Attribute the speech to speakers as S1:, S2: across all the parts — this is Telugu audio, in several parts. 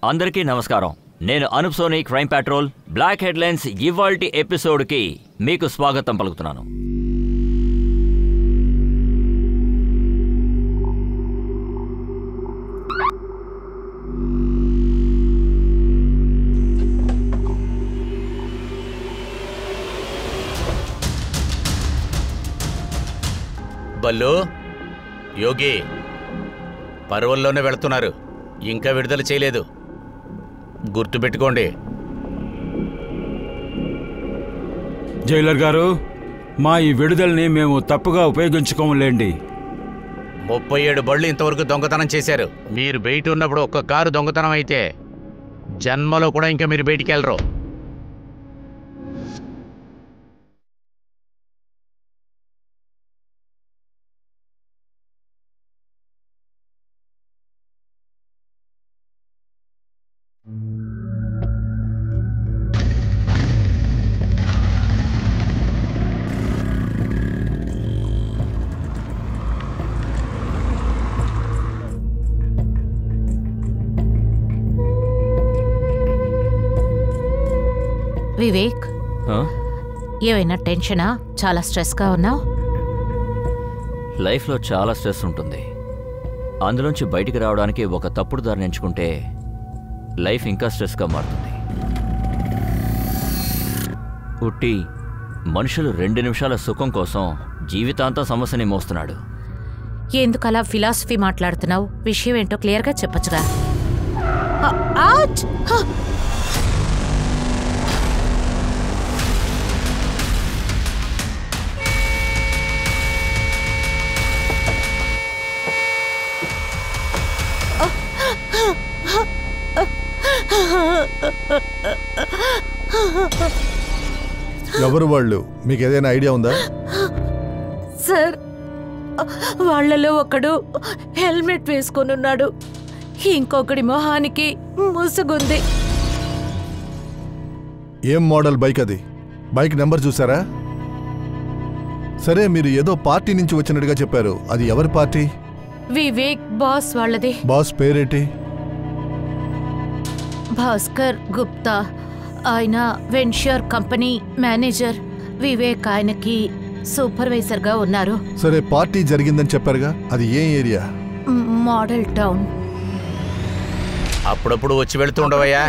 S1: అందరికీ నమస్కారం. నేను Anoop Soni, Crime Patrol Black Headlines ఇవాల్టి ఎపిసోడ్కి మీకు స్వాగతం పలుకుతున్నాను.
S2: బల్లు, యోగి పర్వల్లోనే వెళుతున్నారు, ఇంకా విడుదల చేయలేదు. గుర్తుపెట్టుకోండి.
S3: జైలర్ గారు, మా ఈ విడుదలని మేము తప్పుగా ఉపయోగించుకోములేండి.
S2: 37 బళ్ళు ఇంతవరకు దొంగతనం చేశారు. మీరు బయట ఉన్నప్పుడు ఒక్క కారు దొంగతనం అయితే జన్మలో కూడా ఇంకా మీరు బయటికి వెళ్ళరు.
S4: వివేక్, ఏమైనా టెన్షనా? చాలా స్ట్రెస్గా ఉన్నావు?
S1: లైఫ్లో చాలా స్ట్రెస్ ఉంటుంది. అందులోంచి బయటికి రావడానికి ఒక తప్పుడు దారిని ఎంచుకుంటే లైఫ్ ఇంకా స్ట్రెస్గా మారుతుంది. ఉట్టి మనుషులు 2 నిమిషాల సుఖం కోసం జీవితాంతం సమస్యని మోస్తున్నాడు.
S4: ఎందుకలా ఫిలాసఫీ మాట్లాడుతున్నావు? విషయం ఏంటో క్లియర్గా చెప్పచ్చుగా.
S5: ఎవరు వాళ్ళు? మీకు ఏదైనా ఐడియా ఉందా?
S4: సార్, వాళ్లలో ఒకడు హెల్మెట్ వేసుకొని ఉన్నాడు, ఇంకొకడి మొహానికి ముసుగుంది.
S5: ఏం మోడల్ బైక్ అది? బైక్ నెంబర్ చూసారా? సరే, మీరు ఏదో పార్టీ నుంచి వచ్చినట్టుగా చెప్పారు. అది ఎవరి పార్టీ?
S4: వివేక్ బాస్ వాళ్ళది.
S5: బాస్ పేరేంటి?
S4: భాస్కర్ గుప్తా. ఆయన వెన్ష్యూర్ కంపెనీ మేనేజర్. వివేక్ ఆయనకి సూపర్వైజర్గా ఉన్నారు.
S5: సరే, పార్టీ జరిగిందని చెప్పారుగా, అది ఏ ఏరియా?
S4: Model town.
S2: అప్పుడప్పుడు వచ్చి వెళుతుండవయ్యా.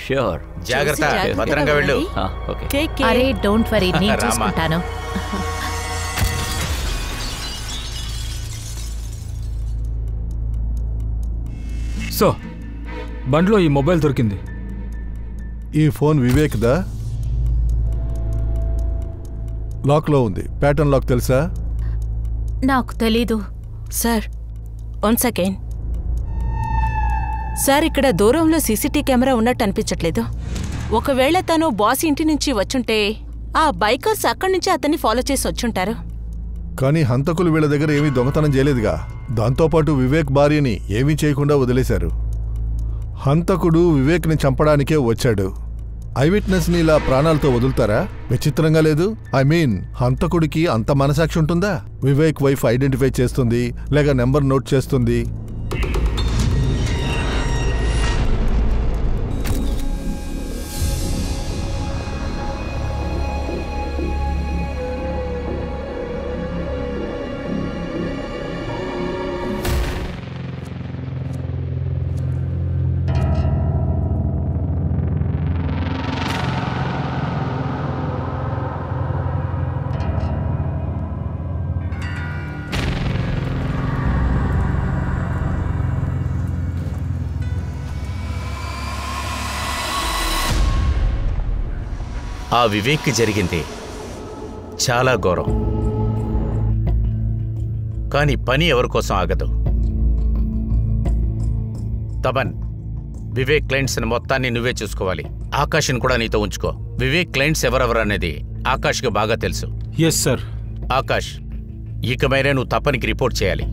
S1: ష్యూర్.
S2: జాగ్రత్త, భద్రంగా వెళ్ళు.
S4: అరే, డోంట్ వరీ, నేను చూసుకుంటాను.
S3: సో, బండ్లో ఈ మొబైల్ దొరికింది.
S5: ఈ ఫోన్ వివేక్దా? లాక్లో ఉంది. ప్యాటర్న్ లాక్ తెలుసా?
S4: నాకు తెలీదు
S6: సార్. 1 సెకండ్ సార్, ఇక్కడ దూరంలో సీసీటీ కెమెరా ఉన్నట్టు అనిపించట్లేదు. ఒకవేళ తను బాస్ ఇంటి నుంచి వచ్చుంటే ఆ బైకర్స్ అక్కడి నుంచి అతన్ని ఫాలో చేసి వచ్చుంటారు.
S5: కానీ హంతకులు వీళ్ళ దగ్గర ఏమీ దొంగతనం చేయలేదుగా. దాంతోపాటు వివేక్ భార్యని ఏమీ చేయకుండా వదిలేశారు. హంతకుడు వివేక్ని చంపడానికే వచ్చాడు. ఐ విట్నెస్ని ఇలా ప్రాణాలతో వదులుతారా? విచిత్రంగా లేదు? ఐ మీన్, హంతకుడికి అంత మనసాక్షి ఉంటుందా? వివేక్ వైఫ్ ఐడెంటిఫై చేస్తుంది, లేక నెంబర్ నోట్ చేస్తుంది.
S2: ఆ వివేక్కి జరిగింది చాలా ఘోరం. కానీ పని ఎవరికోసం ఆగదు. తబన్, వివేక్ క్లయింట్స్ మొత్తాన్ని నువ్వే చూసుకోవాలి. ఆకాష్ని కూడా నీతో ఉంచుకో. వివేక్ క్లయింట్స్ ఎవరెవరనేది ఆకాష్కి బాగా తెలుసు.
S3: Yes sir.
S2: ఆకాష్, ఇకమైనా నువ్వు తపనికి రిపోర్ట్ చేయాలి.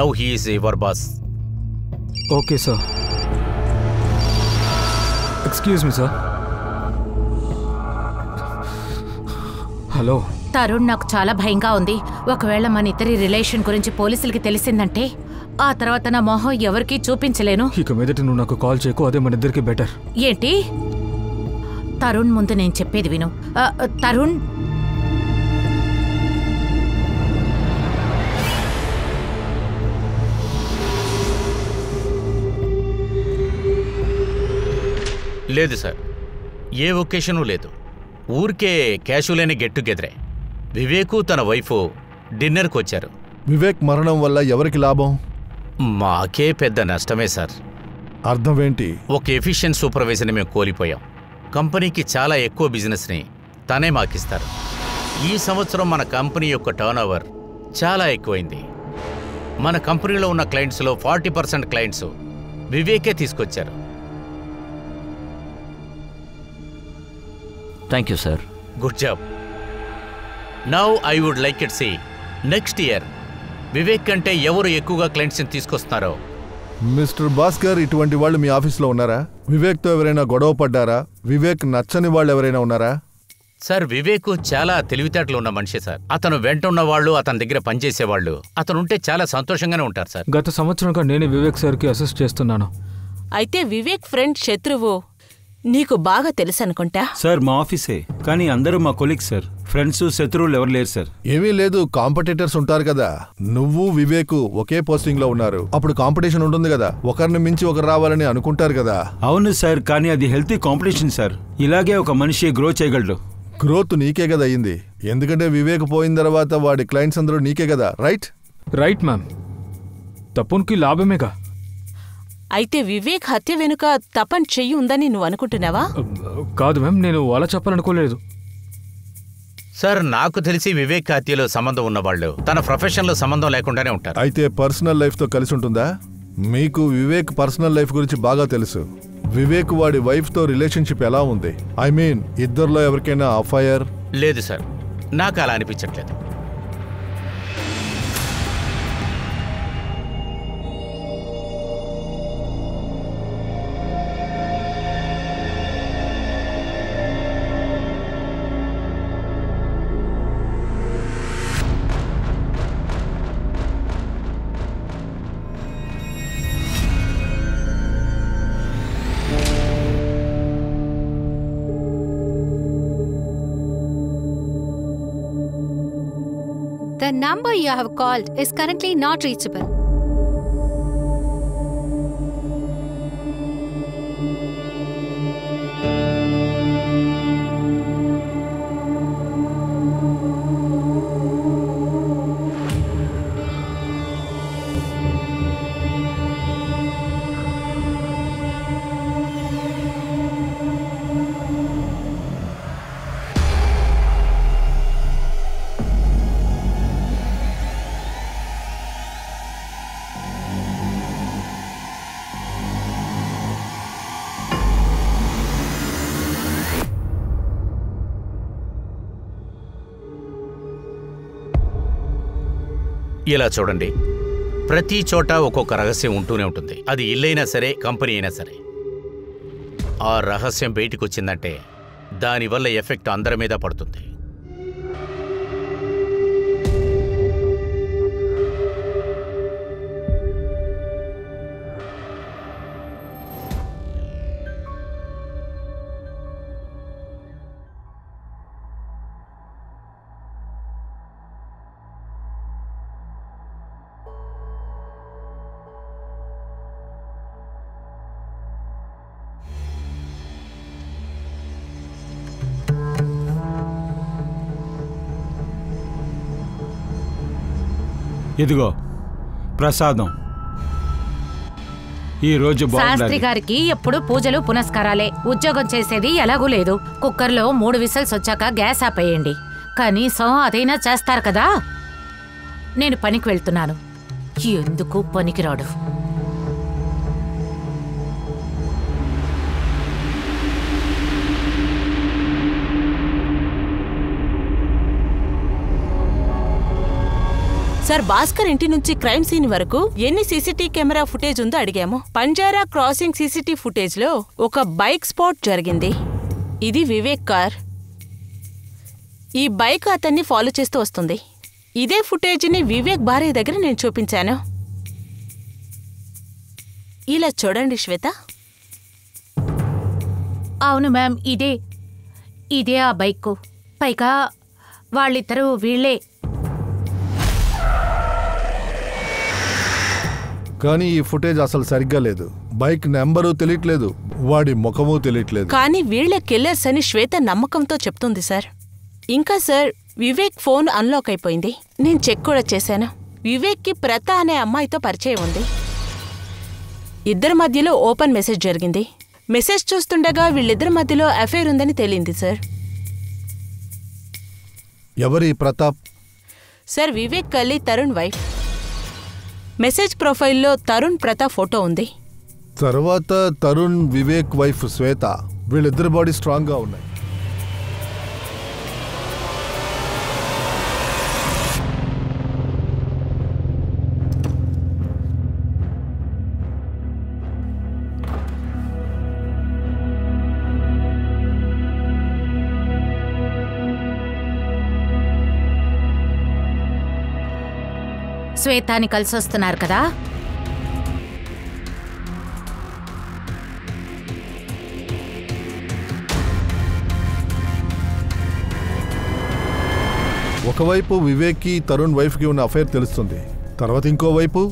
S2: Now he is your boss.
S3: Okay sir. Excuse me sir. Hello
S4: Tarun, నాకు చాలా భయంగా ఉంది. ఒకవేళ మన ఇద్దరి రిలేషన్ గురించి పోలీసులకి తెలిసిందంటే ఆ తర్వాత నా మొహం ఎవరికీ చూపించలేను.
S3: ఇక మీదట నువ్వు నాకు కాల్ చేయకు, అదే మన ఇద్దరికి బెటర్.
S4: ఏంటి? తరుణ్ ముందు నేను చెప్పేది విను. తరుణ్,
S2: లేదు సార్, ఏ ఒకేషను లేదు. ఊరికే క్యాషువల్ గెట్ టుగెదరే. వివేకు తన వైఫ్ డిన్నర్కి వచ్చారు.
S5: వివేక్ మరణం వల్ల ఎవరికి లాభం?
S2: మాకే పెద్ద నష్టమే సార్.
S5: అర్థమేంటి?
S2: ఒక ఎఫిషియెంట్ సూపర్వైజర్ని మేము కోల్పోయాం. కంపెనీకి చాలా ఎక్కువ బిజినెస్ని తనే మాకిస్తారు. ఈ సంవత్సరం మన కంపెనీ యొక్క టర్నోవర్ చాలా ఎక్కువైంది. మన కంపెనీలో ఉన్న క్లయింట్స్లో 40% క్లయింట్స్ వివేకే తీసుకొచ్చారు.
S1: Thank you sir.
S2: Good job. Now I would like it see next year Vivek కంటే ఎవరు ఎక్కువగా క్లయింట్స్ని తీసుకొస్తున్నారో.
S5: మిస్టర్ భాస్కర్, ఇటువంటి వాళ్ళు మీ ఆఫీస్లో ఉన్నారా? వివేక్తో ఎవరైనా గొడవ పడ్డారా? వివేక్ నచ్చని వాళ్ళు ఎవరైనా ఉన్నారా?
S2: సార్, వివేక్ చాలా తెలివితేటలు ఉన్న మనిషి సార్. అతను వెంట ఉన్న వాళ్ళు, అతని దగ్గర పనిచేసేవాళ్ళు అతను ఉంటే చాలా సంతోషంగానే ఉంటారు సార్.
S3: గత సంవత్సరంగా నేనే వివేక్ సార్కి అసిస్ట్ చేస్తున్నాను.
S6: అయితే వివేక్ ఫ్రెండ్ శత్రువు నీకు బాగా తెలుసు అనుకుంటా.
S7: సార్, మా ఆఫీసే, కానీ అందరూ మా కొలీగ్స్ సార్. ఫ్రెండ్స్ శత్రువులు ఎవరు లేరు సార్.
S5: ఏమీ లేదు, కాంపిటీటర్స్ ఉంటారు కదా. నువ్వు వివేక్ ఒకే పోస్టింగ్ లో ఉన్నారు, అప్పుడు కాంపిటీషన్ ఉంటుంది కదా. ఒకరిని మించి ఒకరు రావాలని అనుకుంటారు కదా.
S7: అవును సార్, కానీ అది హెల్తీ కాంపిటీషన్ సార్. ఇలాగే ఒక మనిషి గ్రో చేయగలడు.
S5: గ్రోత్ నీకే కదా అయింది, ఎందుకంటే వివేక్ పోయిన తర్వాత వాడి క్లయింట్స్ అందరూ నీకే కదా. రైట్?
S3: రైట్ మ్యామ్, తప్పునికి లాభమేగా.
S6: అయితే వివేక్ హత్య వెనుక తపన్ చెయ్యి ఉందని నువ్వు అనుకుంటున్నావా?
S3: కాదు మ్యామ్, నేను అలా చెప్పాలనుకోలేదు.
S2: సార్, నాకు తెలిసి వివేక్ హత్యలో సంబంధం ఉన్నవాళ్ళు తన ప్రొఫెషన్లో సంబంధం లేకుండానే ఉంటారు.
S5: అయితే పర్సనల్ లైఫ్తో కలిసి ఉంటుందా? మీకు వివేక్ పర్సనల్ లైఫ్ గురించి బాగా తెలుసు. వివేక్ వాడి వైఫ్తో రిలేషన్షిప్ ఎలా ఉంది? ఐ మీన్, ఇద్దరిలో ఎవరికైనా అఫైర్?
S2: లేదు సార్, నాకు అలా అనిపించట్లేదు.
S8: The number you have called is currently not reachable. ఇలా చూడండి, ప్రతి చోట ఒక్కొక్క రహస్యం ఉంటూనే ఉంటుంది. అది ఇల్లైనా సరే, కంపెనీ అయినా సరే. ఆ రహస్యం బయటికి వచ్చిందంటే దానివల్ల ఎఫెక్ట్ అందరి మీద పడుతుంది.
S7: ఇదిగో ప్రసాదం. ఈ రోజు
S4: శాస్త్రి గారికి ఎప్పుడు పూజలు పునస్కారాలే. ఉద్యోగం చేసేది ఎలాగూ లేదు. కుక్కర్లో 3 విసిల్స్ వచ్చాక గ్యాస్ ఆపేయండి. కనీసం అదైనా చేస్తారు కదా. నేను పనికి వెళ్తున్నాను. ఎందుకు పనికిరాడు.
S6: సార్, భాస్కర్ ఇంటి నుంచి క్రైమ్ సీన్ వరకు ఎన్ని సీసీటీవీ కెమెరా ఫుటేజ్ ఉందో అడిగాము. పంజారా క్రాసింగ్ సీసీటీవీ ఫుటేజ్ లో ఒక బైక్ స్పాట్ జరిగింది. ఇది వివేక్ కార్. ఈ బైక్ అతన్ని ఫాలో చేస్తూ వస్తుంది. ఇదే ఫుటేజ్ని వివేక్ భార్య దగ్గర నేను చూపించాను. ఇలా చూడండి శ్వేత.
S4: అవును మ్యామ్, ఇదే ఆ బైక్. పైగా వాళ్ళిద్దరూ వీళ్ళే.
S5: కానీ ఈ ఫుటేజ్ అసలు సరిగ్గా లేదు. బైక్ నెంబరు తెలియట్లేదు, వాడి ముఖము తెలియట్లేదు.
S6: కానీ వీళ్లే కిల్లర్స్ అని శ్వేత నమ్మకంతో చెప్తుంది సార్. ఇంకా సార్, వివేక్ ఫోన్ అన్లాక్ అయిపోయింది. నేను చెక్ కూడా చేశాను. వివేక్కి ప్రత అనే అమ్మాయితో పరిచయం ఉంది. ఇద్దరి మధ్యలో ఓపెన్ మెసేజ్ జరిగింది. మెసేజ్ చూస్తుండగా వీళ్ళిద్దరి మధ్యలో అఫైర్ ఉందని తేలింది సార్.
S5: ఎవరి ప్రతాప్?
S6: సార్, వివేక్ కల్లి తరుణ్ వైఫ్. మెసేజ్ ప్రొఫైల్లో తరుణ్ ప్రతాప్ ఫోటో ఉంది.
S5: తర్వాత తరుణ్ వివేక్ వైఫ్ శ్వేత, వీళ్ళిద్దరి బాడీ స్ట్రాంగ్ గా ఉన్నాయి.
S4: శ్వేతాని కలిసొస్తున్నారు కదా.
S5: ఒకవైపు వివేక్కి తరుణ్ వైఫ్కి ఉన్న అఫైర్ తెలుస్తుంది. తర్వాత ఇంకోవైపు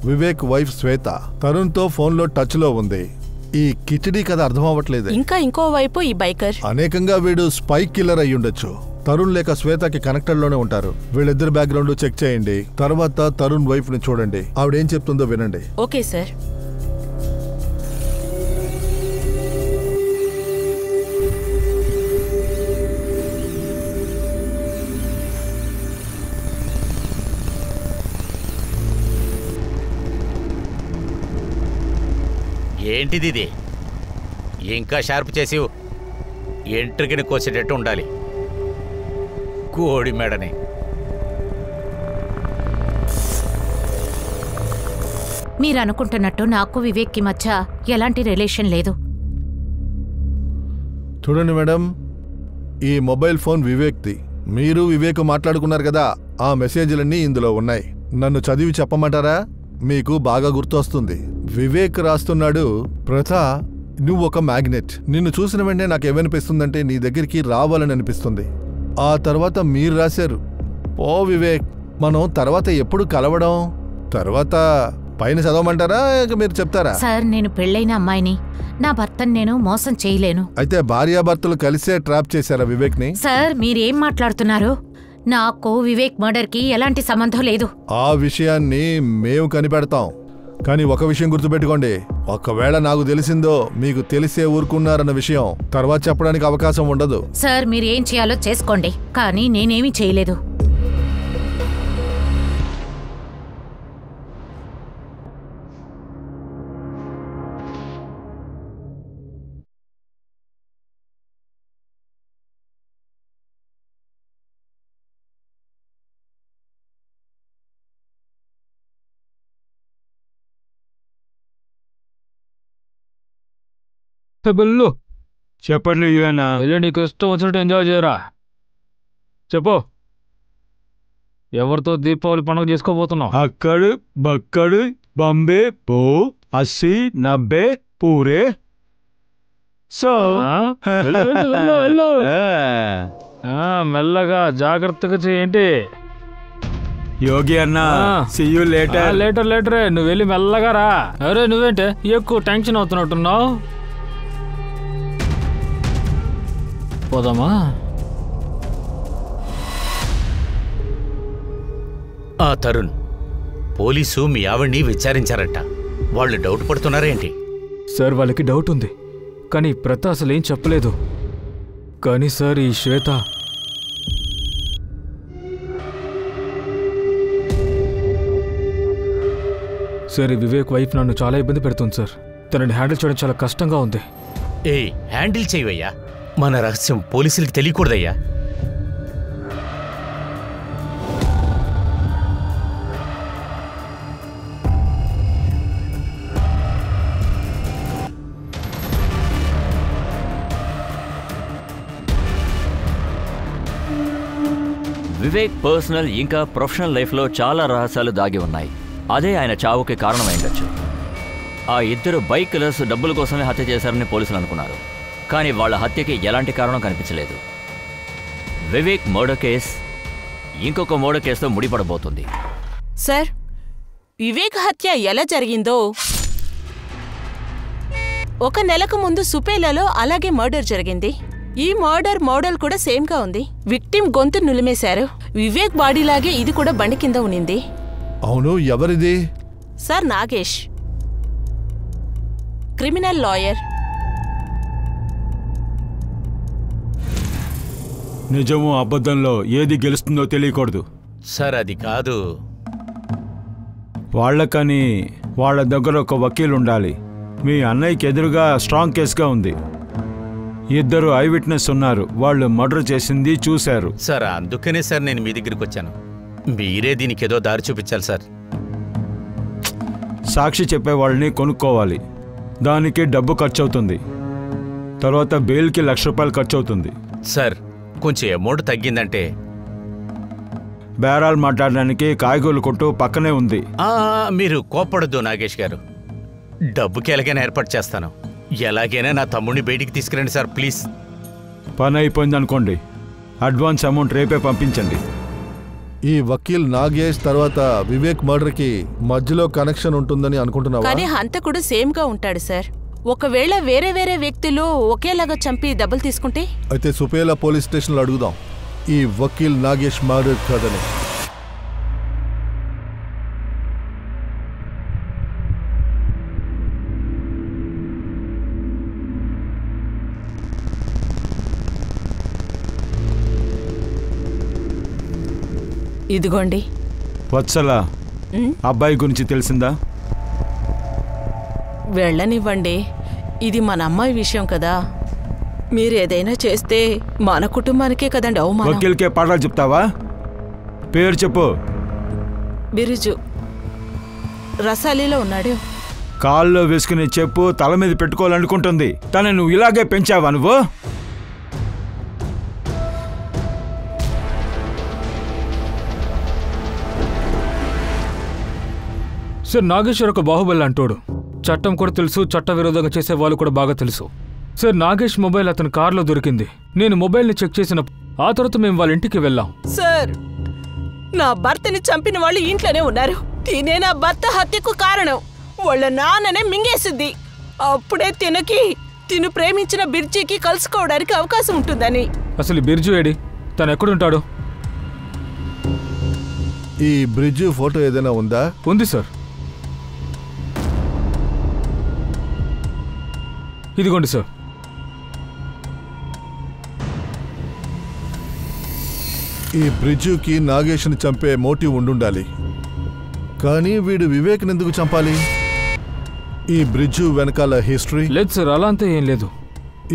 S5: వివేక్ వైఫ్ శ్వేత తరుణ్తో ఫోన్లో టచ్లో ఉంది. ఈ కిచడీ కథ అర్థం అవ్వట్లేదు.
S6: ఇంకా ఇంకోవైపు ఈ బైకర్.
S5: అనేకంగా వీడు స్పై కిల్లర్ అయి ఉండొచ్చు. తరుణ్ లేక శ్వేతకి కనెక్టెడ్ లోనే ఉంటారు. వీళ్ళిద్దరు బ్యాక్గ్రౌండ్ చెక్ చేయండి. తర్వాత తరుణ్ వైఫ్ ని చూడండి. ఆవిడేం చెప్తుందో వినండి.
S6: Okay sir.
S2: ఏంటిది ఇది? ఇంకా షార్ప్ చేసి ఎంట్రికని కోసేటట్టు ఉండాలి. కోడి మెడని.
S4: మీరనుకుంటున్నట్టు నాకు వివేక్కి మధ్య ఎలాంటి రిలేషన్ లేదు.
S5: చూడండి మేడం, ఈ మొబైల్ ఫోన్ వివేక్ది. మీరు వివేక్ మాట్లాడుకున్నారు కదా, ఆ మెసేజ్లన్నీ ఇందులో ఉన్నాయి. నన్ను చదివి చెప్పమంటారా? మీకు బాగా గుర్తొస్తుంది. వివేక్ రాస్తున్నాడు, ప్రథ నువ్వు ఒక మ్యాగ్నెట్. నిన్ను చూసిన వెంటనే నాకేమనిపిస్తుందంటే నీ దగ్గరికి రావాలని అనిపిస్తుంది. ఆ తర్వాత మీరు రాశారు, ఓ వివేక్ మనం తర్వాత ఎప్పుడు కలవడం? తర్వాత పైన చదవమంటారా మీరు చెప్తారా?
S4: సార్, నేను పెళ్ళైన అమ్మాయిని. నా భర్తను నేను మోసం చేయలేను.
S5: అయితే భార్యాభర్తలు కలిసే ట్రాప్ చేశారా వివేక్ ని?
S4: సార్, మీరేం మాట్లాడుతున్నారు? నాకు వివేక్ మర్డర్కి ఎలాంటి సంబంధం లేదు.
S5: ఆ విషయాన్ని మేము కనిపెడతాం. కానీ ఒక విషయం గుర్తుపెట్టుకోండి, ఒకవేళ నాకు తెలిసిందో మీకు తెలిసే ఊరుకున్నారన్న విషయం తర్వాత చెప్పడానికి అవకాశం ఉండదు.
S4: సార్, మీరు ఏం చేయాలో చేసుకోండి, కానీ నేనేమీ చేయలేదు.
S3: బెల్లు
S7: చెప్పండి ఇవేనా?
S3: వెళ్ళి నీకు ఇష్టం వచ్చినట్టు ఎంజాయ్ చేయరా. చెప్పు, ఎవరితో దీపావళి పండుగ చేసుకోబోతున్నావు?
S7: అక్కడు బక్కడు బంబే పో 80 90 పూరే. సో
S3: మెల్లగా జాగ్రత్తగా చేయండి.
S7: యోగి అన్న, సీ యూ లేటర్.
S3: లేటరే, నువ్వు వెళ్ళి మెల్లగా రా. అరే నువ్వేంటే ఎక్కువ టెన్షన్ అవుతున్నట్టున్నావు. పోదామా?
S2: ఆ తరుణ్, పోలీసు మీ ఆవిడ్ని విచారించారట. వాళ్ళు డౌట్ పడుతున్నారేంటి?
S3: సార్, వాళ్ళకి డౌట్ ఉంది, కానీ ప్రత అసలు ఏం చెప్పలేదు. కానీ సార్, ఈ శ్వేత సార్, వివేక్ వైఫ్ నన్ను చాలా ఇబ్బంది పెడుతుంది సార్. తనని హ్యాండిల్ చేయడం చాలా కష్టంగా ఉంది.
S2: హ్యాండిల్ చేయవయ్యా. మన రహస్యం పోలీసులకి తెలియకూడదయ్యా.
S1: వివేక్ పర్సనల్ ఇంకా ప్రొఫెషనల్ లైఫ్లో చాలా రహస్యాలు దాగి ఉన్నాయి. అదే ఆయన చావుకి కారణమైండొచ్చు. ఆ ఇద్దరు బైక్ కిల్లర్స్ డబ్బుల కోసమే హత్య చేశారని పోలీసులు అనుకున్నారు. కానీ వాళ్ళ హత్యకి ఎలాంటి కారణం కనిపించలేదు. వివేక్ మర్డర్ కేస్ ఇంకొక మర్డర్ కేసుతో ముడిపడబోతుంది.
S6: సార్, వివేక్ హత్య ఎలా జరిగిందో 1 నెలకు ముందు సుపేలాలో అలాగే మర్డర్ జరిగింది. ఈ మర్డర్ మోడల్ కూడా సేమ్గా ఉంది. విక్టిమ్ గొంతు నులిమేశారు. వివేక్ బాడీలాగే ఇది కూడా బండి కింద ఉనింది.
S5: అవును, ఎవరిది?
S6: Sir, Nagesh, criminal lawyer.
S7: నిజము అబద్ధంలో ఏది గెలుస్తుందో తెలియకూడదు.
S2: సార్ అది కాదు.
S7: వాళ్ళకని వాళ్ళ దగ్గర ఒక వకీలు ఉండాలి. మీ అన్నయ్యకి ఎదురుగా స్ట్రాంగ్ కేసుగా ఉంది. 2 ఐ విట్నెస్ ఉన్నారు. వాళ్ళు మర్డర్ చేసింది చూశారు.
S2: సార్ అందుకనే సార్ నేను మీ దగ్గరికి వచ్చాను. మీరే దీనికి ఏదో దారి చూపించాలి సార్.
S7: సాక్షి చెప్పే వాళ్ళని కొనుక్కోవాలి. దానికి డబ్బు ఖర్చు అవుతుంది. తర్వాత బెయిల్కి ₹1,00,000 ఖర్చు అవుతుంది.
S2: సార్ కొంచెం అమౌంట్ తగ్గిందంటే.
S7: బేరాలు మాట్లాడడానికి కాయగూరల కొట్టు పక్కనే ఉంది.
S2: మీరు కోప్పడద్దు నాగేష్ గారు. డబ్బుకి ఎలాగైనా ఏర్పాటు చేస్తాను. ఎలాగైనా నా తమ్ముడిని బయటికి తీసుకురండి సార్, ప్లీజ్.
S7: పని అయిపోయింది అనుకోండి. అడ్వాన్స్ అమౌంట్ రేపే పంపించండి.
S5: ఈ వకీల్ నాగేష్ తర్వాత వివేక్ మర్డర్కి మధ్యలో కనెక్షన్ ఉంటుందని అనుకుంటున్నావా?
S6: కానీ హంతకుడు సేమ్గా ఉంటాడు సార్. ఒకవేళ వేరే వేరే వ్యక్తులు ఒకేలాగా చంపి డబ్బులు తీసుకుంటే?
S5: అయితే సుపేలా పోలీస్ స్టేషన్లో అడుగుదాం ఈ వకీల్ నాగేష్ మర్డర్ కథని.
S6: ఇదిగోండి.
S7: వత్సల, అబ్బాయి గురించి తెలిసిందా?
S6: వెళ్ళనివ్వండి. ఇది మన అమ్మాయి విషయం కదా. మీరేదైనా చేస్తే మన కుటుంబానికే కదండి అవమానం.
S7: వకీల్కే పాఠాలు చెప్తావా? పేరు చెప్పు.
S6: బిరుజు. రసాలీలో ఉన్నాడు.
S7: కాల్లో వేసుకునే చెప్పు తల మీద పెట్టుకోవాలనుకుంటుంది. తను నువ్వు ఇలాగే పెంచావా నువ్వు?
S3: సార్, నాగేశ్వర్ ఒక బాహుబలి అంటోడు. చట్టం కూడా తెలుసు, చట్ట విరోధంగా చేసే వాళ్ళు కూడా బాగా తెలుసు. సార్, నాగేష్ మొబైల్ అతని కారులో దొరికింది. నేను మొబైల్ని చెక్ చేసిన ఆ తర్వాత మేము వాళ్ళ ఇంటికి వెళ్ళాం.
S6: సార్, నా భర్తని చంపిన వాళ్ళు ఇంట్లోనే ఉన్నారు. తినే నా భర్త హత్యకు కారణం. వాళ్ళ నాన్ననే మింగేసింది. అప్పుడే తిను ప్రేమించిన బిర్జీకి కలుసుకోవడానికి అవకాశం ఉంటుందని.
S3: అసలు బిర్జు ఏడి? తను ఎక్కడుంటాడు?
S5: ఈ బ్రిడ్జ్ ఫోటో ఏదైనా ఉందా?
S3: ఉంది సార్. ఇదిగోండి సార్.
S5: ఈ బ్రిడ్జుకి నాగేష్ని చంపే మోటివ్ ఉండుండాలి. కానీ వీడు వివేక్ని ఎందుకు చంపాలి? ఈ బ్రిడ్జు వెనకాల హిస్టరీ
S3: లేదు సార్, అలా అంతా ఏం లేదు.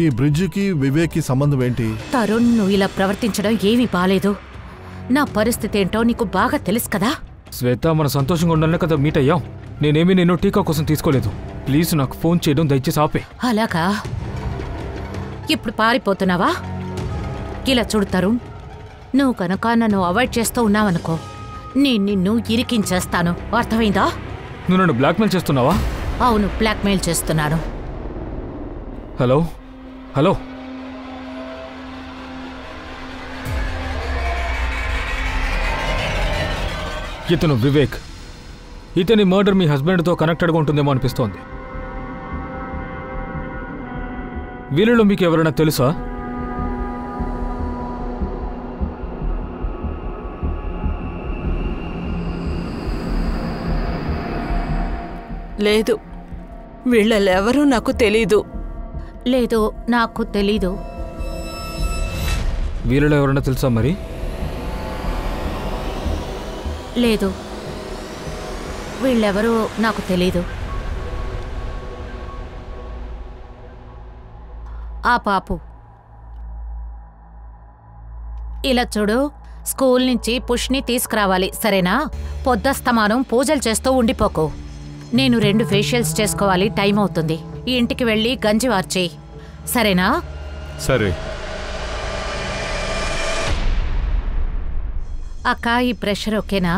S5: ఈ బ్రిడ్జుకి వివేక్కి సంబంధం ఏంటి?
S4: తరుణ్, నువ్వు ఇలా ప్రవర్తించడం ఏమీ బాలేదు. నా పరిస్థితి ఏంటో నీకు బాగా తెలుసు కదా.
S3: శ్వేత, మన సంతోషంగా ఉండాలనే కదా మీట్ అయ్యాం. నేనేమీ నిన్ను టీకా కోసం తీసుకోలేదు. ప్లీజ్ నాకు ఫోన్ చేయడం దయచేసి ఆపే.
S4: అలాగా? ఇప్పుడు పారిపోతున్నావా? ఇలా చూడు తరుణ్, నువ్వు కనుక నన్ను అవాయిడ్ చేస్తూ ఉన్నావనుకో, నేను నిన్ను ఇరికించేస్తాను. అర్థమైందా?
S3: నువ్వు నన్ను బ్లాక్మెయిల్ చేస్తున్నావా?
S4: అవును, బ్లాక్మెయిల్ చేస్తున్నాను.
S3: హలో హలో, ఇతను వివేక్. ఇతని మర్డర్ మీ హస్బెండ్తో కనెక్టెడ్గా ఉంటుందేమో అనిపిస్తోంది. వీళ్ళలో మీకు ఎవరైనా తెలుసా?
S6: లేదు, వీళ్ళెవరూ నాకు తెలీదు.
S4: లేదు, నాకు తెలీదు.
S3: వీళ్ళలో ఎవరైనా తెలుసా మరి?
S4: లేదు, వీళ్ళెవరూ నాకు తెలీదు. ఆ పాపు, ఇలా చూడు, స్కూల్ నుంచి పుష్ని తీసుకురావాలి, సరేనా? పొద్దస్తమానం పూజలు చేస్తూ ఉండిపోకు. నేను 2 ఫేషియల్స్ చేసుకోవాలి, టైం అవుతుంది. ఈ ఇంటికి వెళ్ళి గంజి వార్చేయి, సరేనా?
S7: సరే.
S4: అక్క, ఈ ప్రెషర్ ఓకేనా?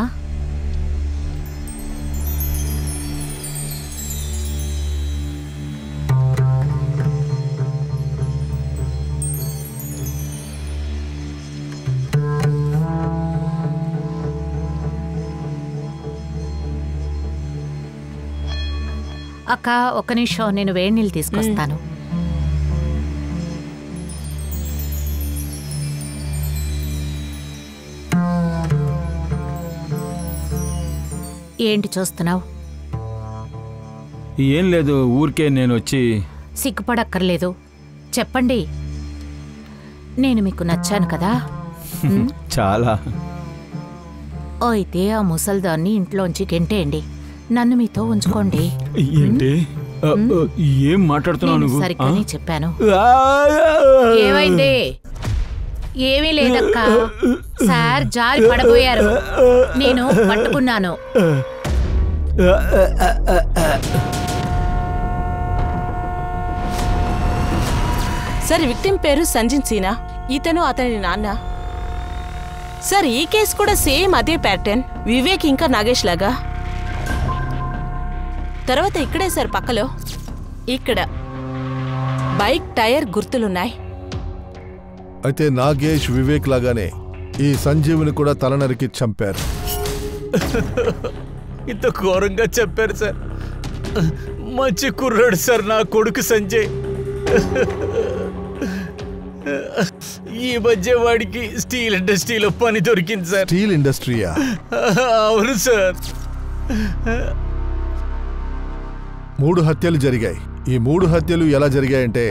S4: అక్క ఒక్క నిమిషం, నేను వేడి నీళ్ళు తీసుకొస్తాను. ఏంటి చూస్తున్నావు?
S7: ఏం లేదు, ఊరికే నేను వచ్చి.
S4: సిగ్గుపడక్కర్లేదు, చెప్పండి. నేను మీకు నచ్చాను కదా?
S7: చాలా.
S4: అయితే ఆ ముసల్దాన్ని ఇంట్లోంచి గెంటేయండి, నన్ను మీతో ఉంచుకోండి.
S7: ఏంటి ఏం మాట్లాడుతున్నావు నువ్వు?
S4: సరిగ్గానే చెప్పాను. ఏమైంది? ఏమీ లేదక్క, సార్ జారి పడబోయారు, నేను పట్టుకున్నాను.
S6: సార్, విక్టిమ్ పేరు సంజిన్ సీనా, ఇతను అతని నాన్న. సార్, ఈ కేసు కూడా సేమ్ అదే ప్యాటర్న్, వివేక్ ఇంకా నాగేష్ లాగా. తర్వాత ఇక్కడే సార్ పక్కలో ఇక్కడ బైక్ టైర్ గుర్తులున్నాయి.
S5: అయితే నాగేష్ వివేక్ లాగానే ఈ సంజీవుని కూడా తల నరికి చంపారు.
S2: ఇంత ఘోరంగా చెప్పారు సార్. మంచి కుర్రాడు సార్ నా కొడుకు సంజయ్. ఈ మధ్య వాడికి స్టీల్ ఇండస్ట్రీలో పని దొరికింది సార్.
S5: స్టీల్ ఇండస్ట్రీయా?
S2: అవును సార్.
S5: 3 హత్యలు జరిగాయి. ఈ 3 హత్యలు ఎలా జరిగాయంటే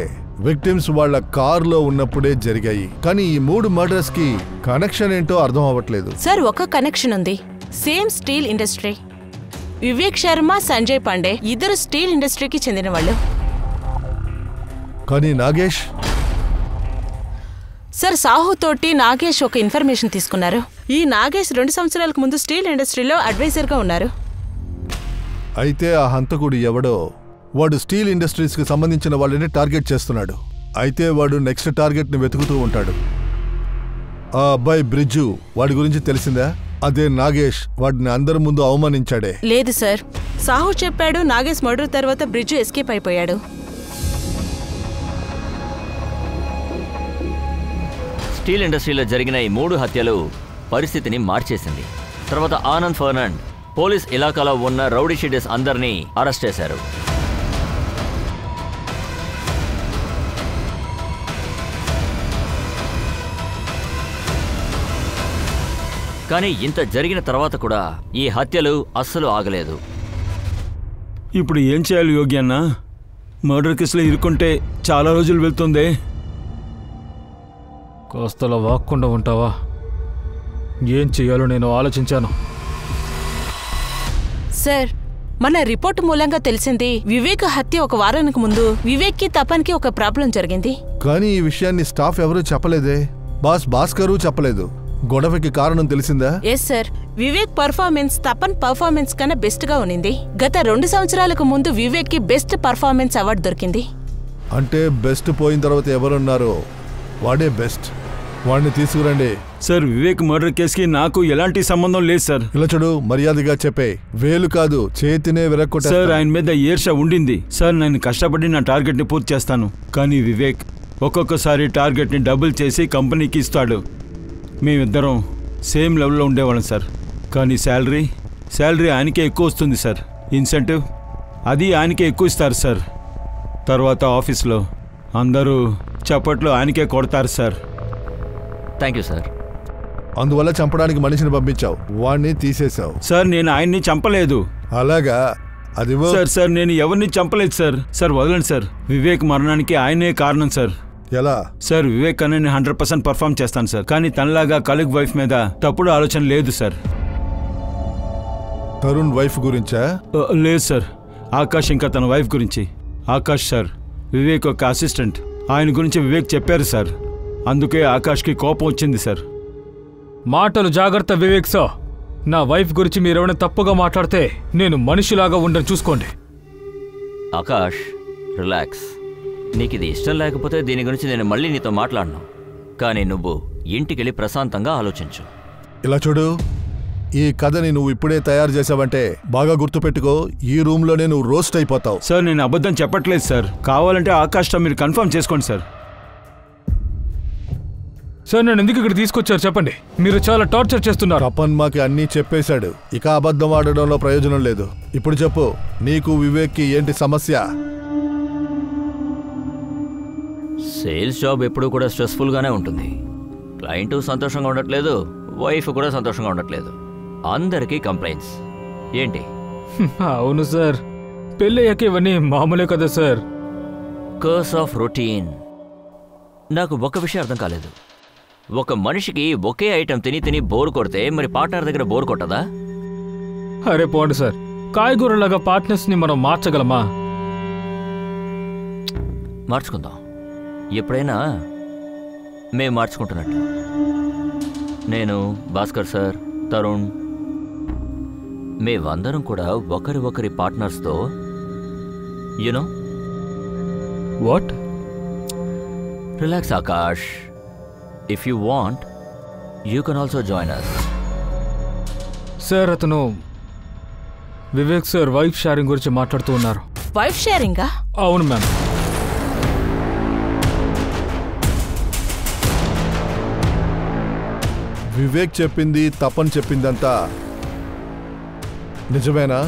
S5: విక్టిమ్స్ వాళ్ళ కారులో ఉన్నప్పుడే జరిగాయి. కానీ ఈ 3 మర్డర్స్ కి కనెక్షన్ ఏంటో అర్థం అవ్వట్లేదు.
S6: సార్, ఒక కనెక్షన్ ఉంది. Same steel industry. Vivek Sharma, Sanjay Pandey ఇద్దరు స్టీల్ ఇండస్ట్రీకి చెందిన వాళ్ళు.
S5: కానీ నాగేష్?
S6: సార్, సాహు తోటి నాగేష్ ఒక ఇన్ఫర్మేషన్ తీసుకున్నారు. ఈ నాగేష్ 2 సంవత్సరాలకు ముందు స్టీల్ ఇండస్ట్రీలో అడ్వైజర్గా ఉన్నారు.
S5: అయితే ఆ హంతకుడు ఎవడో వాడు స్టీల్ ఇండస్ట్రీస్ కి సంబంధించిన వాళ్ళని టార్గెట్ చేస్తున్నాడు. అయితే వాడు నెక్స్ట్ టార్గెట్ ని వెతుకుతూ ఉంటాడు. ఆ అబ్బాయి బ్రిడ్జు వాడి గురించి తెలిసిందా? అదే నాగేష్ వాడిని అందరి ముందు అవమానించాడే.
S6: లేదు సార్, సాహు చెప్పాడు నాగేష్ మర్డర్ తర్వాత బ్రిడ్జు ఎస్కేప్ అయిపోయాడు.
S1: స్టీల్ ఇండస్ట్రీలో జరిగిన ఈ 3 హత్యలు పరిస్థితిని మార్చేసింది. తర్వాత ఆనంద్ ఫర్నాండ్ పోలీస్ ఇలాకాలో ఉన్న రౌడీ షీటర్స్ అందరినీ అరెస్ట్ చేశారు. కానీ ఇంత జరిగిన తర్వాత కూడా ఈ హత్యలు అస్సలు ఆగలేదు.
S7: ఇప్పుడు ఏం చేయాలి యోగి అన్న? మర్డర్ కేసులో ఇరుక్కుంటే చాలా రోజులు వెళ్తుంది.
S3: కాస్తలా వాక్కుండా ఉంటావా? ఏం చెయ్యాలో నేను ఆలోచించాను.
S6: సార్, మన రిపోర్ట్ మూలంగా తెలిసింది వివేక్ హత్య 1 వారానికి ముందు వివేక్ కి తపన్కి ఒక ప్రాబ్లం జరిగింది.
S5: కానీ ఈ విషయాన్ని స్టాఫ్ ఎవరూ చెప్పలేదే. భాస్కరు చెప్పలేదు. గొడవకి కారణం తెలిసిందా?
S6: Yes sir, Vivek performance Tapan performance కన్నా బెస్ట్ గా ఉన్నింది. గత 2 సంవత్సరాలకు ముందు వివేక్ కి బెస్ట్ పర్ఫార్మెన్స్ అవార్డు దొరికింది.
S5: అంటే బెస్ట్ పోయిన తర్వాత ఎవరున్నారో వాడే బెస్ట్. వాడిని తీసుకురండి.
S7: సార్, వివేక్ మర్డర్ కేసుకి నాకు ఎలాంటి సంబంధం లేదు సార్.
S5: ఇలా చూడు, మర్యాదగా చెప్పే. వేలు కాదు చేతినే విరక్కొట్టా.
S7: సార్, ఆయన మీద ఈర్ష్య ఉండింది సార్. నేను కష్టపడి నా టార్గెట్ని పూర్తి చేస్తాను. కానీ వివేక్ ఒక్కొక్కసారి టార్గెట్ని డబుల్ చేసి కంపెనీకి ఇస్తాడు. మేమిద్దరం సేమ్ లెవెల్లో ఉండేవాళ్ళం సార్. కానీ శాలరీ ఆయనకే ఎక్కువ వస్తుంది సార్. ఇన్సెంటివ్ అది ఆయనకే ఎక్కువ ఇస్తారు సార్. తర్వాత ఆఫీస్లో అందరూ చప్పట్లు ఆయనకే కొడతారు సార్.
S1: Thank you sir.
S5: అందువల్ల చంపడానికి మనిషిని పంపించావు, వాణ్ణి తీసేశావు.
S7: సార్, నేను ఆయన్ని చంపలేదు.
S5: అలాగా? అది
S7: సార్ నేను ఎవరిని చంపలేదు సార్. సార్ వదలండి సార్. వివేక్ మరణానికి ఆయనే కారణం సార్.
S5: ఎలా?
S7: సార్, వివేక్ అనే నేను 100% పర్ఫామ్ చేస్తాను సార్. కానీ తనలాగా కలీగ్ వైఫ్ మీద తప్పుడు ఆలోచన లేదు సార్.
S5: తరుణ్ వైఫ్ గురించా?
S7: లేదు సార్, ఆకాష్ ఇంకా తన వైఫ్ గురించి. ఆకాష్ సార్ వివేక్ ఒక అసిస్టెంట్. ఆయన గురించి వివేక్ చెప్పారు సార్. అందుకే ఆకాష్కి కోపం వచ్చింది సార్.
S3: మాటలు జాగ్రత్త వివేక్ సార్. నా వైఫ్ గురించి మీరెవరైనా తప్పుగా మాట్లాడితే నేను మనిషిలాగా ఉండని చూసుకోండి.
S1: ఆకాష్, రిలాక్స్. నీకు ఇది ఇష్టం లేకపోతే దీని గురించి నేను మళ్ళీ నీతో మాట్లాడను. కానీ నువ్వు ఇంటికెళ్ళి ప్రశాంతంగా ఆలోచించు.
S5: ఇలా చూడు, ఈ కథని నువ్వు ఇప్పుడే తయారు చేసావంటే బాగా గుర్తుపెట్టుకో, ఈ రూమ్లోనే నువ్వు రోస్ట్ అయిపోతావు.
S7: సార్, నేను అబద్ధం చెప్పట్లేదు సార్. కావాలంటే ఆకాష్తో మీరు కన్ఫర్మ్ చేసుకోండి సార్.
S3: సార్ నన్ను ఎందుకు ఇక్కడ తీసుకొచ్చారు చెప్పండి. మీరు చాలా టార్చర్ చేస్తున్నారు.
S5: తపన్ మాకి అన్నీ చెప్పేశాడు. ఇక అబద్ధం ఆడడంలో ప్రయోజనం లేదు. ఇప్పుడు చెప్పు, నీకు వివేక్కి ఏంటి సమస్య?
S1: సేల్స్ జాబ్ ఎప్పుడూ కూడా స్ట్రెస్ఫుల్గానే ఉంటుంది. క్లయింట్ సంతోషంగా ఉండట్లేదు, వైఫ్ కూడా సంతోషంగా ఉండట్లేదు. అందరికీ కంప్లైంట్స్. ఏంటి?
S3: అవును సార్, పెళ్ళయ్యాక ఇవన్నీ మామూలే కదా సార్.
S1: Curse of routine. నాకు ఒక విషయం అర్థం కాలేదు. ఒక మనిషికి ఒకే ఐటెం తిని తిని బోర్ కొడితే మరి పార్ట్నర్ దగ్గర బోర్ కొట్టదా?
S3: అరే పోండి సార్, కాయగూరలాగా పార్ట్నర్స్ని మనం మార్చగలమా?
S1: మార్చుకుందాం. ఎప్పుడైనా మేము మార్చుకుంటున్నట్టు. నేను, భాస్కర్ సార్, తరుణ్, మేమందరం కూడా ఒకరి పార్ట్నర్స్తో you know
S3: what?
S1: Relax Akash. If you want you can also join us.
S3: Sir అతను వివేక్ సార్ వైఫ్ షేరింగ్ గురించి మాట్లాడుతూ ఉన్నారు.
S6: వైఫ్ షేరింగా?
S3: అవును మ్యామ్.
S5: వివేక్ చెప్పింది, తపన్ చెప్పిందంతా నిజమేనా?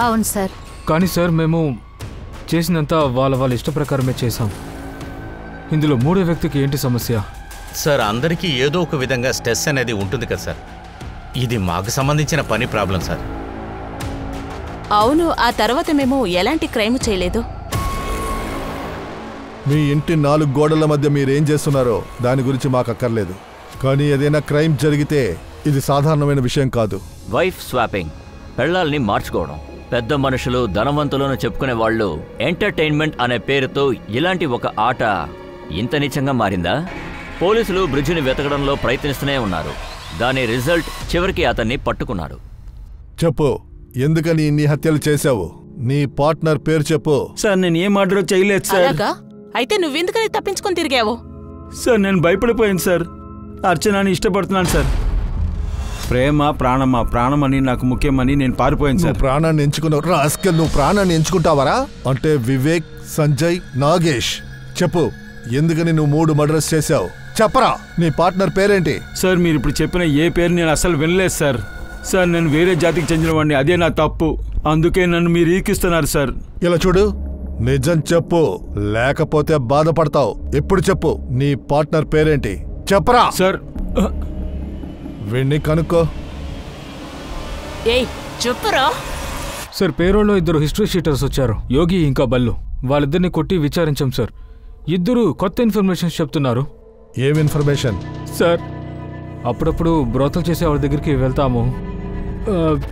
S4: అవును సార్.
S3: కానీ సార్ మేము చేసినంత వాళ్ళ ఇష్ట ప్రకారమే చేశాం. ఇందులో మూడో వ్యక్తికి ఏంటి సమస్య?
S2: సార్, అందరికీ ఏదో ఒక విధంగా స్ట్రెస్ అనేది ఉంటుంది కదా సార్. ఇది మాకు సంబంధించిన పని ప్రాబ్లం సార్.
S6: అవును, ఆ తర్వాత మేము ఎలాంటి క్రైమ్ చేయలేదు.
S5: మీ ఇంటి 4 గోడల మధ్య మీరేం చేస్తున్నారో దాని గురించి మాకు అక్కర్లేదు. కానీ ఏదైనా క్రైమ్ జరిగితే ఇది సాధారణమైన విషయం కాదు.
S1: వైఫ్ స్వాపింగ్, పెళ్ళాల్ని మార్చుకోవడం. పెద్ద మనుషులు, ధనవంతులను చెప్పుకునే వాళ్ళు ఎంటర్టైన్మెంట్ అనే పేరుతో ఇలాంటి ఒక ఆట ఇంత నీచంగా మారిందా? పోలీసులు బ్రిడ్జిని వెతకడంలో ప్రయత్నిస్తూనే ఉన్నారు. దాని రిజల్ట్ చివరికి అతన్ని పట్టుకున్నారు.
S5: చెప్పు, ఎందుకని ఇన్ని హత్యలు చేశావు? నీ పార్ట్నర్ పేరు చెప్పు.
S7: సార్ నేను ఏం ఆర్డర్ చేయలేదు సార్.
S6: అలాగా? అయితే నువ్వెందుకని తప్పించుకొని తిరిగావు?
S7: సార్ నేను భయపడిపోయాను సార్. అర్చనాని ఇష్టపడుతున్నాను సార్. ప్రేమ ప్రాణమా, ప్రాణమని నాకు ముఖ్యమని నేను పారిపోయాను సార్.
S5: నువ్వు ప్రాణాన్ని ఎంచుకున్నావు రాస్కెల్. నువ్వు ప్రాణాన్ని ఎంచుకుంటావరా? అంటే వివేక్, సంజయ్, నాగేష్, చెప్పు, ఎందుకని నువ్వు 3 మర్డర్స్ చేశావు? చెప్పరా. నీ పార్ట్నర్ పేరేంటి?
S7: సార్ మీరు ఇప్పుడు చెప్పిన ఏ పేరు నేను అసలు వినలేదు సార్. సార్ నేను వేరే జాతికి చెందిన వాడిని, అదే నా తప్పు. అందుకే నన్ను మీరు ఈకిస్తున్నారు సార్.
S5: ఇలా చూడు, నిజం చెప్పు, లేకపోతే బాధపడతావు. ఎప్పుడు చెప్పు, నీ పార్ట్నర్ పేరేంటి? చెప్పరా.
S7: సార్
S5: వీణ్ణి కనుక్కో.
S6: ఏయ్ చెప్పురా.
S3: సార్ పేరోల్లో 2 హిస్టరీ షీటర్స్ వచ్చారు, యోగి ఇంకా బల్లు. వాళ్ళిద్దరిని కొట్టి విచారించాం సార్. ఇద్దరు కొత్త ఇన్ఫర్మేషన్ చెప్తున్నారు.
S5: ఏం ఇన్ఫర్మేషన్?
S3: సార్ అప్పుడప్పుడు బ్రోతలు చేసే వాళ్ళ దగ్గరికి వెళ్తాము.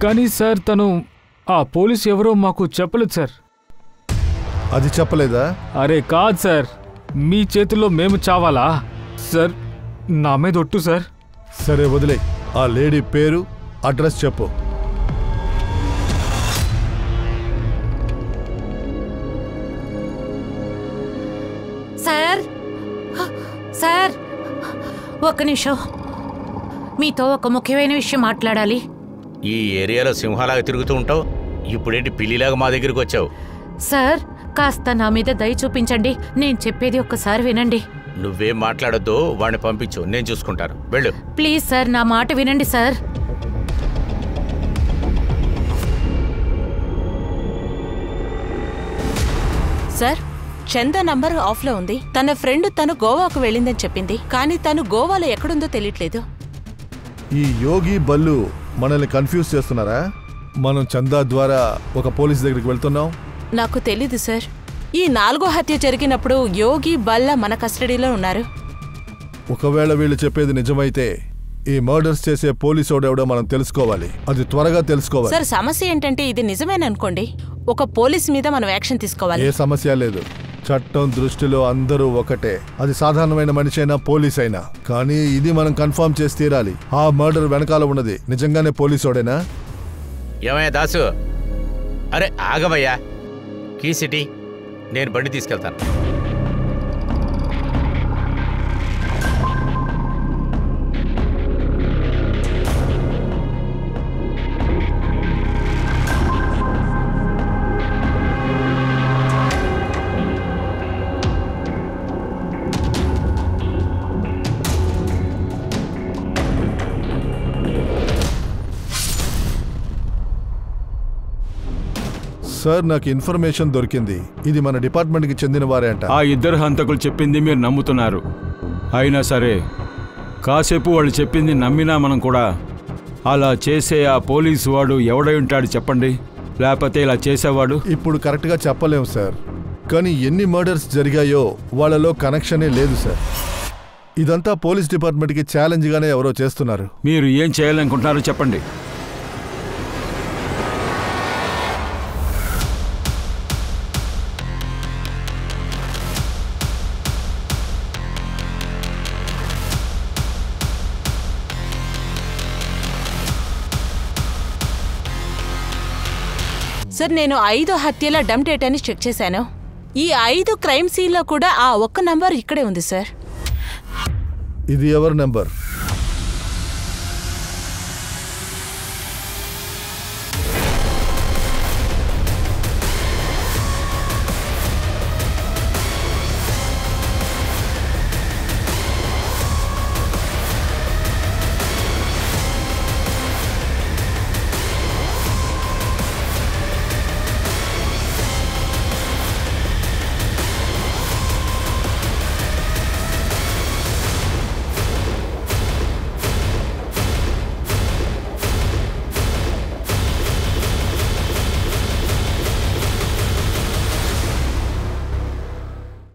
S3: కానీ సార్ తను ఆ పోలీస్ ఎవరో మాకు చెప్పలేదు సార్.
S5: అది చెప్పలేదా?
S3: అరే కాదు సార్, మీ చేతుల్లో మేము చావాలా సార్? నా మీద ఒట్టు సార్.
S5: సరే వదిలే. ఆ లేడీ పేరు, అడ్రస్ చెప్పు.
S4: సార్ సార్, ఒక్క నిమిషం, మీతో ఒక ముఖ్యమైన విషయం మాట్లాడాలి.
S2: ఈ ఏరియాలో సింహాలాగా తిరుగుతూ ఉంటావు, ఇప్పుడేంటి పిల్లిలాగా మా దగ్గరికి వచ్చావు?
S4: సార్ కాస్త నా మీద దయ చూపించండి. నేను చెప్పేది ఒక్కసారి వినండి.
S2: నువ్వేం మాట్లాడొద్దు, వాడిని పంపించు, నేను చూసుకుంటాను. వెళ్ళు.
S4: ప్లీజ్ సార్, నా మాట వినండి సార్.
S6: సార్, చందా నంబర్ ఆఫ్లో ఉంది. తన ఫ్రెండ్ తను గోవాకు వెళ్ళిందని చెప్పింది, కానీ తను గోవాలో ఎక్కడుందో తెలియట్లేదు.
S5: ఈ యోగి, బల్లు మనల్ని కన్ఫ్యూజ్ చేస్తున్నారా? మనం చందా ద్వారా ఒక పోలీస్ దగ్గరికి వెళ్తున్నాం.
S6: నాకు తెలీదు సార్. ఈ 4వ హత్య జరిగినప్పుడు యోగి, బల్ల మన కస్టడీలో ఉన్నారు.
S5: ఒకవేళ వీళ్ళు చెప్పేది నిజమైతే ఈ మర్డర్స్ చేసే పోలీసోడెవడో మనం తెలుసుకోవాలి. అది త్వరగా తెలుసుకోవాలి.
S6: సార్ సమస్య ఏంటంటే ఇది నిజమేననుకోండి, ఒక పోలీస్ మీద మనం యాక్షన్ తీసుకోవాలి.
S5: ఏ సమస్య లేదు. చట్టం దృష్టిలో అందరూ ఒకటే. అది సాధారణమైన మనిషి అయినా, పోలీస్ అయినా. కానీ ఇది మనం కన్ఫర్మ్ చేసి తీరాలి. ఆ మర్డర్ వెనకాల ఉన్నది నిజంగానే పోలీసోడేనా?
S2: ఏమయ్యా దాసు, అరే ఆగవయ్యా. కీ సిటీ, నేను బండి తీసుకెళ్తాను.
S5: సార్ నాకు ఇన్ఫర్మేషన్ దొరికింది. ఇది మన డిపార్ట్మెంట్కి చెందిన వారే అంట.
S7: ఆ ఇద్దరు హంతకులు చెప్పింది మీరు నమ్ముతున్నారు. అయినా సరే కాసేపు వాళ్ళు చెప్పింది నమ్మినా మనం కూడా అలా చేసే ఆ పోలీసు వాడు ఎవడై ఉంటాడు చెప్పండి? లేకపోతే ఇలా చేసేవాడు?
S5: ఇప్పుడు కరెక్ట్గా చెప్పలేము సార్, కానీ ఎన్ని మర్డర్స్ జరిగాయో వాళ్ళలో కనెక్షనే లేదు సార్. ఇదంతా పోలీస్ డిపార్ట్మెంట్కి ఛాలెంజ్గానే ఎవరో చేస్తున్నారు.
S7: మీరు ఏం చేయాలనుకుంటున్నారో చెప్పండి.
S6: సార్, నేను 5 హత్యల డమ్ డేటాని చెక్ చేశాను. ఈ 5 క్రైమ్ సీన్లో కూడా ఆ ఒక్క నంబర్ ఇక్కడే ఉంది సార్.
S5: ఇది ఎవరి నెంబర్?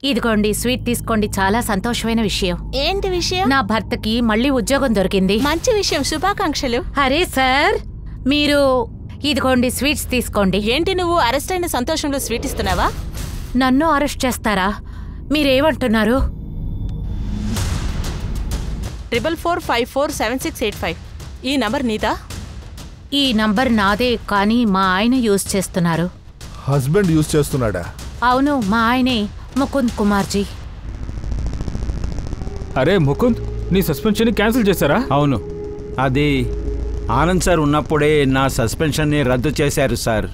S4: ఇదిగోండి, స్వీట్ తీసుకోండి. చాలా సంతోషమైన విషయం.
S6: ఏంటి విషయం?
S4: నా భర్తకి మళ్ళీ ఉద్యోగం దొరికింది.
S6: మంచి విషయం, శుభాకాంక్షలు.
S4: అరే సార్, మీరు ఇదిగోండి స్వీట్స్ తీసుకోండి.
S6: ఏంటి, నువ్వు అరెస్ట్ అయిన సంతోషంలో స్వీట్ ఇస్తున్నావా?
S4: నన్ను అరెస్ట్ చేస్తారా? మీరేమంటున్నారు?
S6: 44547685 ఈ నంబర్ నీదా?
S4: ఈ నంబర్ నాదే, కానీ మా ఆయన యూజ్ చేస్తున్నారు.
S5: హస్బెండ్ యూజ్ చేస్తున్నాడా?
S4: అవును, మా ఆయనే, ముకుంద్ కుమార్జీ.
S3: అరే ముకుంద్, నీ సస్పెన్షన్ క్యాన్సిల్ చేశారా?
S7: అవును, అది ఆనంద్ సార్ ఉన్నప్పుడే నా సస్పెన్షన్ని రద్దు చేశారు సార్.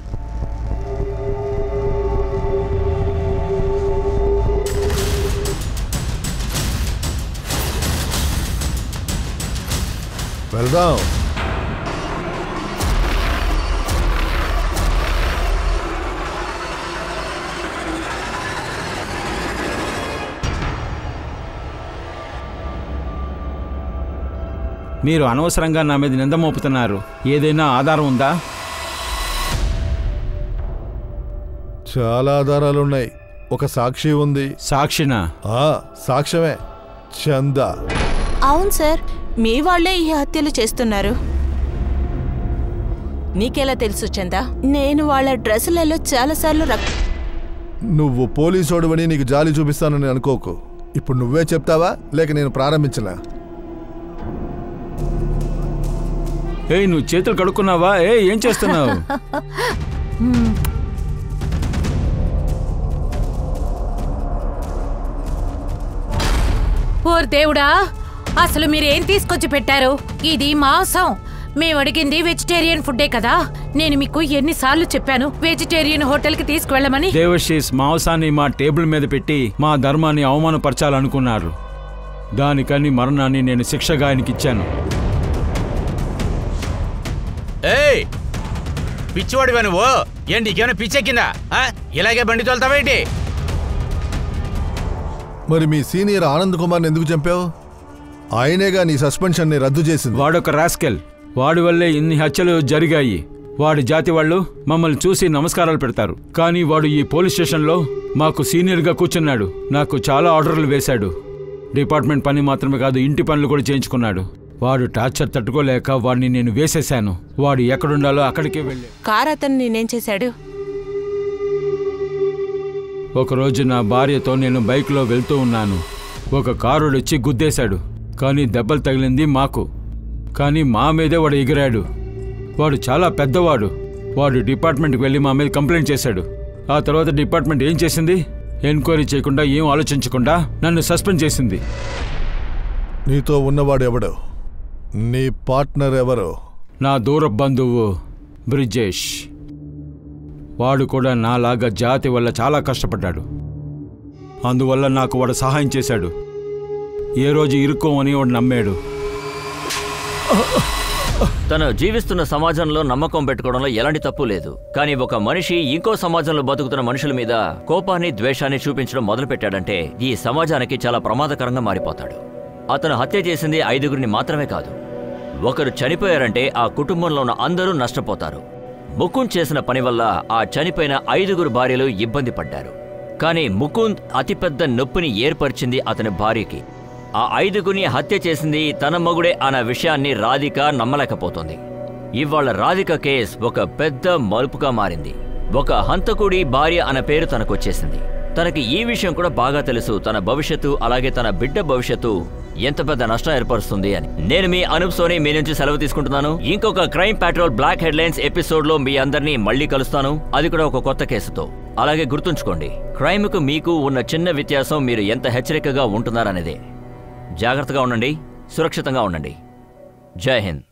S5: వెళ్దాం.
S7: మీరు అనవసరంగా నా మీద నింద మోపుతున్నారు. ఏదైనా ఆధారం ఉందా?
S5: చాలా ఆధారాలున్నాయి. ఒక సాక్షి ఉంది.
S7: సాక్షినా?
S5: సాక్ష్యమే, చందా.
S6: అవును సార్, మీ వాళ్లే ఈ హత్యలు చేస్తున్నారు. నీకెలా తెలుసు చందా? నేను వాళ్ళ డ్రెస్సులలో చాలాసార్లు
S5: నువ్వు పోలీసోడువని నీకు జాలి చూపిస్తానని అనుకోకు. ఇప్పుడు నువ్వే చెప్తావా లేక నేను ప్రారంభించలా?
S7: ఏయ్, నువ్వు చేతులు కడుక్కున్నావా? ఏం చేస్తున్నావు?
S4: ఓర్ దేవుడా, అసలు మీరేం తీసుకొచ్చి పెట్టారు? ఇది మాంసం. మేము అడిగింది వెజిటేరియన్ ఫుడ్డే కదా. నేను మీకు ఎన్నిసార్లు చెప్పాను వెజిటేరియన్ హోటల్కి తీసుకువెళ్ళమని?
S7: దేవశీస్ మాంసాన్ని మా టేబుల్ మీద పెట్టి మా ధర్మాన్ని అవమానపరచాలనుకున్నారు. దానికని మరణాన్ని నేను శిక్షగా ఆయనకిచ్చాను.
S2: ఏయ్, పిచ్చివాడివా నువ్వు? ఏంటి నీకేమైనా పిచ్చెక్కిందా? ఇలాగే బండి తోలుతావేంటి?
S5: మరి మీ సీనియర్ ఆనంద్ కుమార్ని ఎందుకు చంపావు? ఆయనేగా నీ సస్పెన్షన్ని రద్దు చేసింది.
S7: వాడొక రాస్కెల్. వాడి వల్లే ఇన్ని హత్యలు జరిగాయి. వాడి జాతి వాళ్ళు మమ్మల్ని చూసి నమస్కారాలు పెడతారు. కానీ వాడు ఈ పోలీస్ స్టేషన్లో మాకు సీనియర్గా కూర్చున్నాడు. నాకు చాలా ఆర్డర్లు వేశాడు. డిపార్ట్మెంట్ పని మాత్రమే కాదు, ఇంటి పనులు కూడా చేయించుకున్నాడు. వాడు టార్చర్ తట్టుకోలేక వాడిని నేను వేసేశాను. వాడు ఎక్కడుండాలో అక్కడికే వెళ్ళి.
S6: కార్ అతను నేనేం చేశాడు?
S7: ఒకరోజు నా భార్యతో నేను బైక్లో వెళ్తూ ఉన్నాను. ఒక కారుడు వచ్చి గుద్దేశాడు. కానీ దెబ్బలు తగిలింది మాకు. కానీ మా మీదే వాడు ఎగిరాడు. వాడు చాలా పెద్దవాడు. వాడు డిపార్ట్మెంట్కి వెళ్ళి మా మీద కంప్లైంట్ చేశాడు. ఆ తర్వాత డిపార్ట్మెంట్ ఏం చేసింది? ఎంక్వైరీ చేయకుండా, ఏం ఆలోచించకుండా నన్ను సస్పెండ్ చేసింది.
S5: నీతో ఉన్నవాడు ఎవడు? నీ పార్ట్నర్ ఎవరు?
S7: నా దూర బంధువు బ్రిజేష్. వాడు కూడా నాలాగా జాతి వల్ల చాలా కష్టపడ్డాడు. అందువల్ల నాకు వాడు సహాయం చేశాడు. ఏ రోజు ఇరుక్కోమని వాడు నమ్మాడు.
S1: తను జీవిస్తున్న సమాజంలో నమ్మకం పెట్టుకోవడంలో ఎలాంటి తప్పు లేదు. కానీ ఒక మనిషి ఇంకో సమాజంలో బతుకుతున్న మనుషుల మీద కోపాన్ని, ద్వేషాన్ని చూపించడం మొదలుపెట్టాడంటే ఈ సమాజానికి చాలా ప్రమాదకరంగా మారిపోతాడు. అతను హత్య చేసింది 5గురిని మాత్రమే కాదు. ఒకరు చనిపోయారంటే ఆ కుటుంబంలో ఉన్న అందరూ నష్టపోతారు. ముకుంద్ చేసిన పని వల్ల ఆ చనిపోయిన 5గురు భార్యలు ఇబ్బంది పడ్డారు. కానీ ముకుంద్ అతిపెద్ద నొప్పిని ఏర్పరిచింది అతని భార్యకి. ఆ 5గురిని హత్య చేసింది తన మగుడే అన్న విషయాన్ని రాధిక నమ్మలేకపోతుంది. ఇవాళ రాధిక కేస్ ఒక పెద్ద మలుపుగా మారింది. ఒక హంతకుడి భార్య అన్న పేరు తనకొచ్చేసింది. తనకి ఈ విషయం కూడా బాగా తెలుసు, తన భవిష్యత్తు అలాగే తన బిడ్డ భవిష్యత్తు ఎంత పెద్ద నష్టం ఏర్పరుస్తుంది అని. నేను మీ అనూప్ సోని మీ నుంచి సెలవు తీసుకుంటున్నాను. ఇంకొక క్రైమ్ పెట్రోల్ బ్లాక్ హెడ్లైన్స్ ఎపిసోడ్లో మీ అందరినీ మళ్ళీ కలుస్తాను, అది కూడా ఒక కొత్త కేసుతో. అలాగే గుర్తుంచుకోండి, క్రైమ్కు మీకు ఉన్న చిన్న వ్యత్యాసం మీరు ఎంత హెచ్చరికగా ఉంటున్నారనేదే. జాగ్రత్తగా ఉండండి, సురక్షితంగా ఉండండి. జై హింద్.